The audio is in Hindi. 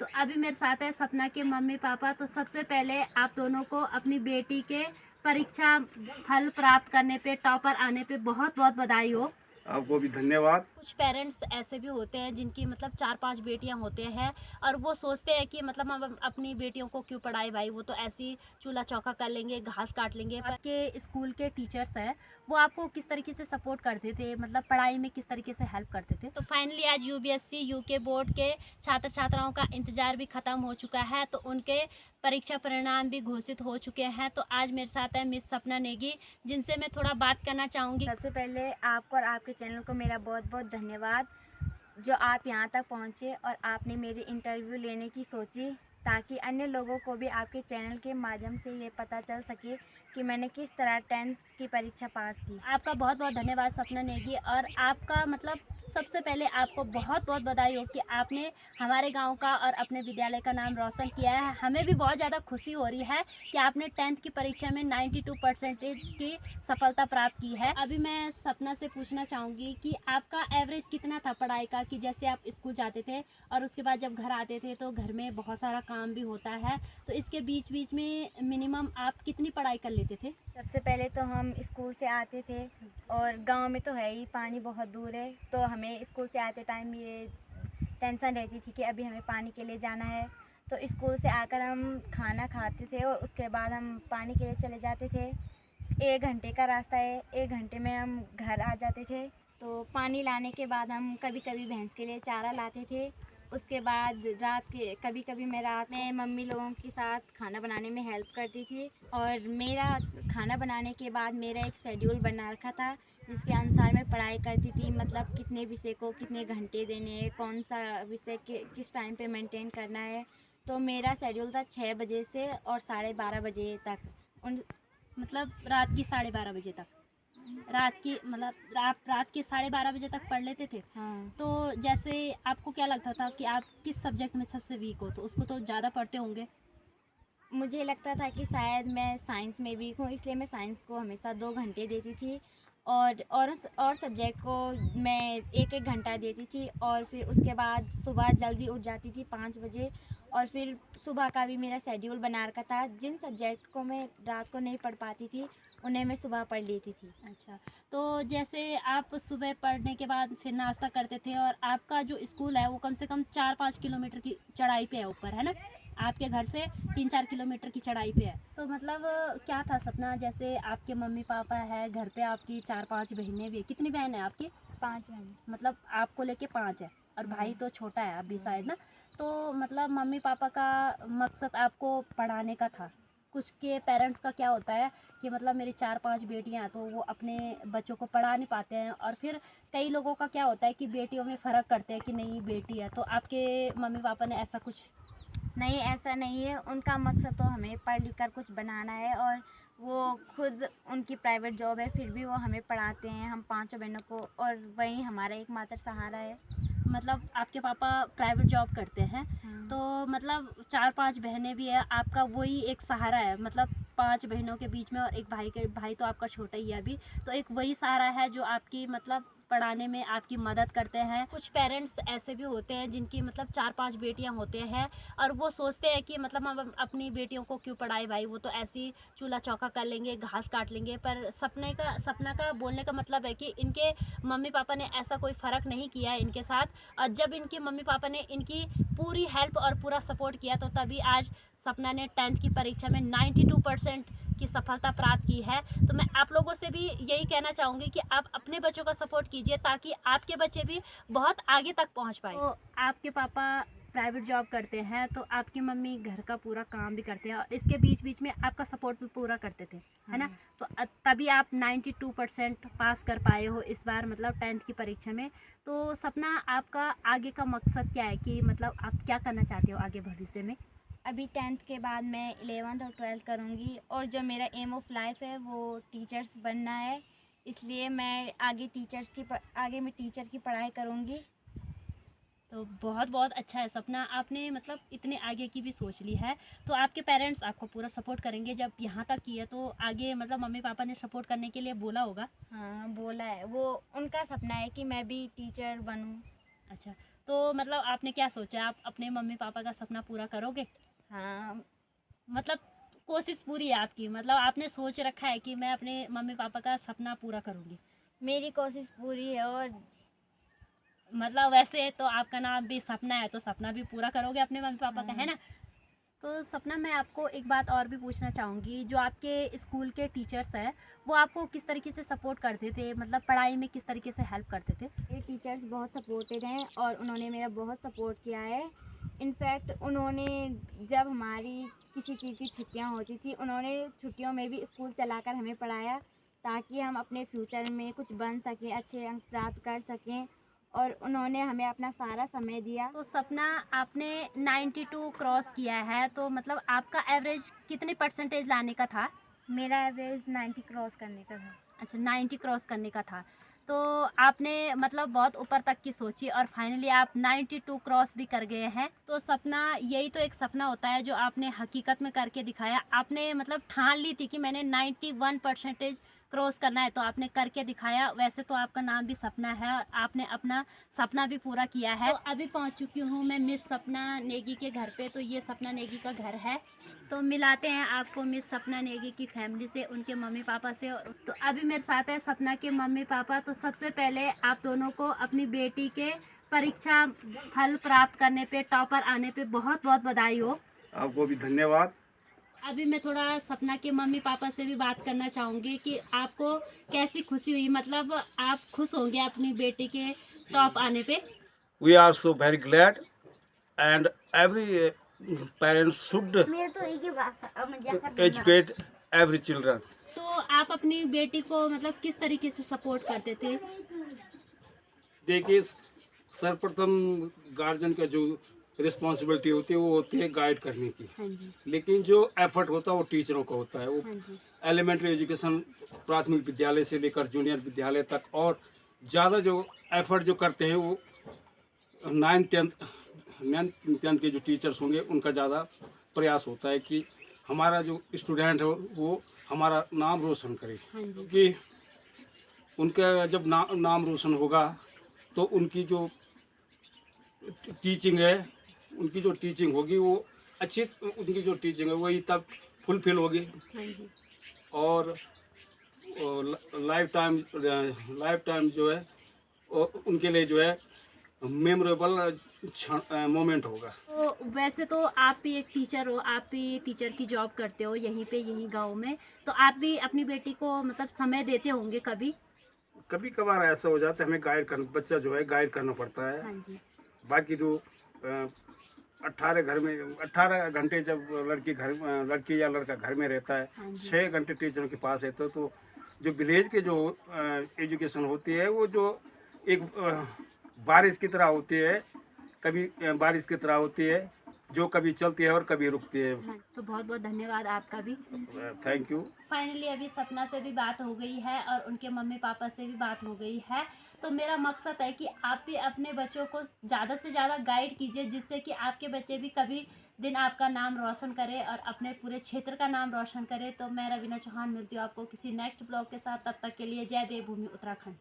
तो अभी मेरे साथ है सपना के मम्मी पापा। तो सबसे पहले आप दोनों को अपनी बेटी के परीक्षा फल प्राप्त करने पे, टॉपर आने पे बहुत बहुत बधाई हो। आपको भी धन्यवाद। कुछ पेरेंट्स ऐसे भी होते हैं जिनकी मतलब 4-5 बेटियां होते हैं और वो सोचते हैं कि मतलब हम अपनी बेटियों को क्यों पढ़ाए भाई, वो तो ऐसी चूल्हा चौका कर लेंगे, घास काट लेंगे। आपके स्कूल के टीचर्स हैं, वो आपको किस तरीके से सपोर्ट करते थे, मतलब पढ़ाई में किस तरीके से हेल्प करते थे? तो फाइनली आज यूबीएससी यूके बोर्ड के छात्र छात्राओं का इंतज़ार भी ख़त्म हो चुका है, तो उनके परीक्षा परिणाम भी घोषित हो चुके हैं। तो आज मेरे साथ है मिस सपना नेगी, जिनसे मैं थोड़ा बात करना चाहूँगी। सबसे पहले आपको और आपके चैनल को मेरा बहुत बहुत धन्यवाद, जो आप यहाँ तक पहुँचे और आपने मेरी इंटरव्यू लेने की सोची, ताकि अन्य लोगों को भी आपके चैनल के माध्यम से ये पता चल सके कि मैंने किस तरह 10th की परीक्षा पास की। आपका बहुत बहुत धन्यवाद सपना नेगी। और आपका मतलब सबसे पहले आपको बहुत बहुत बधाई हो कि आपने हमारे गांव का और अपने विद्यालय का नाम रोशन किया है। हमें भी बहुत ज़्यादा खुशी हो रही है कि आपने 10th की परीक्षा में 92% की सफलता प्राप्त की है। अभी मैं सपना से पूछना चाहूँगी कि आपका एवरेज कितना था पढ़ाई का, कि जैसे आप स्कूल जाते थे और उसके बाद जब घर आते थे तो घर में बहुत सारा काम भी होता है, तो इसके बीच बीच में मिनिमम आप कितनी पढ़ाई कर लेते थे? सबसे पहले तो हम स्कूल से आते थे, और गांव में तो है ही, पानी बहुत दूर है, तो हमें स्कूल से आते टाइम ये टेंशन रहती थी कि अभी हमें पानी के लिए जाना है। तो स्कूल से आकर हम खाना खाते थे और उसके बाद हम पानी के लिए चले जाते थे। 1 घंटे का रास्ता है, 1 घंटे में हम घर आ जाते थे। तो पानी लाने के बाद हम कभी कभी भैंस के लिए चारा लाते थे। उसके बाद रात के कभी कभी मैं रात में मम्मी लोगों के साथ खाना बनाने में हेल्प करती थी, और मेरा खाना बनाने के बाद मेरा एक शेड्यूल बना रखा था, जिसके अनुसार मैं पढ़ाई करती थी। मतलब कितने विषय को कितने घंटे देने हैं, कौन सा विषय किस टाइम पे मेंटेन करना है। तो मेरा शेड्यूल था 6 बजे से और 12:30 बजे तक। उन मतलब रात की 12:30 बजे तक? रात की मतलब आप रात के 12:30 बजे तक पढ़ लेते थे? हाँ, तो जैसे आपको क्या लगता था कि आप किस सब्जेक्ट में सबसे वीक हो, तो उसको तो ज़्यादा पढ़ते होंगे? मुझे लगता था कि शायद मैं साइंस में वीक हूँ, इसलिए मैं साइंस को हमेशा 2 घंटे देती थी, और सब्जेक्ट को मैं 1-1 घंटा देती थी। और फिर उसके बाद सुबह जल्दी उठ जाती थी 5 बजे, और फिर सुबह का भी मेरा शेड्यूल बना रखा था। जिन सब्जेक्ट को मैं रात को नहीं पढ़ पाती थी, उन्हें मैं सुबह पढ़ लेती थी। अच्छा, तो जैसे आप सुबह पढ़ने के बाद फिर नाश्ता करते थे, और आपका जो स्कूल है वो कम से कम 4-5 किलोमीटर की चढ़ाई पे है ऊपर, है ना? आपके घर से 3-4 किलोमीटर की चढ़ाई पे है। तो मतलब क्या था सपना, जैसे आपके मम्मी पापा है, घर पे आपकी 4-5 बहनें भी है। कितनी बहन है आपकी? 5 घंटे। मतलब आपको लेके 5 है, और भाई तो छोटा है अभी शायद ना? तो मतलब मम्मी पापा का मकसद आपको पढ़ाने का था। कुछ के पेरेंट्स का क्या होता है कि मतलब मेरी 4-5 बेटियां हैं, तो वो अपने बच्चों को पढ़ा नहीं पाते हैं, और फिर कई लोगों का क्या होता है कि बेटियों में फ़र्क करते हैं कि नहीं बेटी है। तो आपके मम्मी पापा ने ऐसा कुछ? नहीं, ऐसा नहीं है। उनका मकसद तो हमें पढ़ लिख कर कुछ बनाना है, और वो खुद उनकी प्राइवेट जॉब है, फिर भी वो हमें पढ़ाते हैं, हम पांचों बहनों को, और वही हमारा एकमात्र सहारा है। मतलब आपके पापा प्राइवेट जॉब करते हैं, हाँ। तो मतलब 4-5 बहनें भी है, आपका वही एक सहारा है। मतलब 5 बहनों के बीच में और एक भाई तो आपका छोटा ही है अभी, तो एक वही सहारा है जो आपकी मतलब पढ़ाने में आपकी मदद करते हैं। कुछ पेरेंट्स ऐसे भी होते हैं जिनकी मतलब 4-5 बेटियां होते हैं, और वो सोचते हैं कि मतलब हम अपनी बेटियों को क्यों पढ़ाए भाई, वो तो ऐसी चूल्हा चौका कर लेंगे, घास काट लेंगे। पर सपना का बोलने का मतलब है कि इनके मम्मी पापा ने ऐसा कोई फ़र्क नहीं किया है इनके साथ, और जब इनके मम्मी पापा ने इनकी पूरी हेल्प और पूरा सपोर्ट किया, तो तभी आज सपना ने 10th की परीक्षा में 92% की सफलता प्राप्त की है। तो मैं आप लोगों से भी यही कहना चाहूँगी कि आप अपने बच्चों का सपोर्ट कीजिए, ताकि आपके बच्चे भी बहुत आगे तक पहुँच पाए। तो आपके पापा प्राइवेट जॉब करते हैं, तो आपकी मम्मी घर का पूरा काम भी करते हैं, और इसके बीच बीच में आपका सपोर्ट भी पूरा करते थे, है ना? तो तभी आप 92% पास कर पाए हो इस बार, मतलब 10th की परीक्षा में। तो सपना, आपका आगे का मकसद क्या है, कि मतलब आप क्या करना चाहते हो आगे भविष्य में? अभी 10th के बाद मैं 11th और 12th करूँगी, और जो मेरा एम ऑफ लाइफ है वो टीचर्स बनना है, इसलिए मैं आगे मैं टीचर की पढ़ाई करूँगी। तो बहुत बहुत अच्छा है सपना, आपने मतलब इतने आगे की भी सोच ली है। तो आपके पेरेंट्स आपको पूरा सपोर्ट करेंगे, जब यहाँ तक की है तो आगे मतलब मम्मी पापा ने सपोर्ट करने के लिए बोला होगा? हाँ, बोला है, वो उनका सपना है कि मैं भी टीचर बनूँ। अच्छा, तो मतलब आपने क्या सोचा, आप अपने मम्मी पापा का सपना पूरा करोगे? हाँ, मतलब कोशिश पूरी है आपकी, मतलब आपने सोच रखा है कि मैं अपने मम्मी पापा का सपना पूरा करूँगी। मेरी कोशिश पूरी है। और मतलब वैसे तो आपका नाम भी सपना है, तो सपना भी पूरा करोगे अपने मम्मी पापा का, है ना? तो सपना, मैं आपको एक बात और भी पूछना चाहूँगी, जो आपके स्कूल के टीचर्स हैं, वो आपको किस तरीके से सपोर्ट करते थे? मतलब पढ़ाई में किस तरीके से हेल्प करते थे? ये टीचर्स बहुत सपोर्टेड हैं और उन्होंने मेरा बहुत सपोर्ट किया है। इनफैक्ट उन्होंने, जब हमारी किसी चीज़ की छुट्टियां होती थी, उन्होंने छुट्टियों में भी स्कूल चलाकर हमें पढ़ाया, ताकि हम अपने फ्यूचर में कुछ बन सकें, अच्छे अंक प्राप्त कर सकें। और उन्होंने हमें अपना सारा समय दिया। तो सपना, आपने 92 क्रॉस किया है, तो मतलब आपका एवरेज कितने परसेंटेज लाने का था? मेरा एवरेज 90 क्रॉस करने का था। अच्छा, 90 क्रॉस करने का था। तो आपने मतलब बहुत ऊपर तक की सोची और फाइनली आप 92 क्रॉस भी कर गए हैं। तो सपना, यही तो एक सपना होता है जो आपने हकीकत में करके दिखाया। आपने मतलब ठान ली थी कि मैंने 91 परसेंटेज क्रॉस करना है, तो आपने करके दिखाया। वैसे तो आपका नाम भी सपना है और आपने अपना सपना भी पूरा किया है। तो अभी पहुंच चुकी हूँ मैं मिस सपना नेगी के घर पे। तो ये सपना नेगी का घर है। तो मिलाते हैं आपको मिस सपना नेगी की फैमिली से, उनके मम्मी पापा से। तो अभी मेरे साथ है सपना के मम्मी पापा। तो सबसे पहले आप दोनों को अपनी बेटी के परीक्षा फल प्राप्त करने पे, टॉपर आने पे बहुत बहुत बधाई हो। आपको भी धन्यवाद। अभी मैं थोड़ा सपना के मम्मी पापा से भी बात करना चाहूँगी कि आपको कैसी खुशी हुई, मतलब आप खुश होंगे अपनी बेटी के टॉप आने पे? We are so very glad and every parent should मेरे तो एक ही बात educate every children. तो आप अपनी बेटी को मतलब किस तरीके से सपोर्ट करते थे? देखिए, सर्वप्रथम गार्जियन का जो रिस्पॉन्सिबिलिटी होती है वो होती है गाइड करने की, हाँ जी, लेकिन जो एफर्ट होता है वो टीचरों का होता है। वो हाँ जी, एलिमेंट्री एजुकेशन, प्राथमिक विद्यालय से लेकर जूनियर विद्यालय तक, और ज़्यादा जो एफर्ट जो करते हैं वो 9th 10th के जो टीचर्स होंगे उनका ज़्यादा प्रयास होता है कि हमारा जो स्टूडेंट है वो हमारा नाम रोशन करे। हाँ जी, क्योंकि उनका जब नाम रोशन होगा तो उनकी जो टीचिंग है, उनकी जो टीचिंग होगी वो अच्छी, उनकी जो टीचिंग है वही तब फुलफिल होगी। हाँ जी। और लाइफ टाइम जो है उनके लिए जो है मेमोरेबल मोमेंट होगा। तो वैसे तो आप भी एक टीचर हो, आप भी टीचर की जॉब करते हो यहीं पे, यहीं गांव में। तो आप भी अपनी बेटी को मतलब समय देते होंगे कभी? कभी कभार ऐसा हो जाता है, हमें गाइड करना, बच्चा जो है गाइड करना पड़ता है। हाँ जी, बाकी जो 18 घंटे जब लड़की या लड़का घर में रहता है, हाँ जी। 6 घंटे टीचरों के पास रहता है। तो जो विलेज के जो एजुकेशन होती है वो जो एक बारिश की तरह होती है, कभी बारिश की तरह होती है, जो कभी चलती है और कभी रुकती है। हाँ, तो बहुत बहुत धन्यवाद आपका भी। Thank you. फाइनली अभी सपना से भी बात हो गई है और उनके मम्मी पापा से भी बात हो गई है। तो मेरा मकसद है कि आप भी अपने बच्चों को ज़्यादा से ज़्यादा गाइड कीजिए, जिससे कि आपके बच्चे भी कभी दिन आपका नाम रोशन करे और अपने पूरे क्षेत्र का नाम रोशन करे। तो मैं रवीना चौहान मिलती हूँ आपको किसी नेक्स्ट ब्लॉग के साथ। तब तक के लिए जय देवभूमि उत्तराखंड।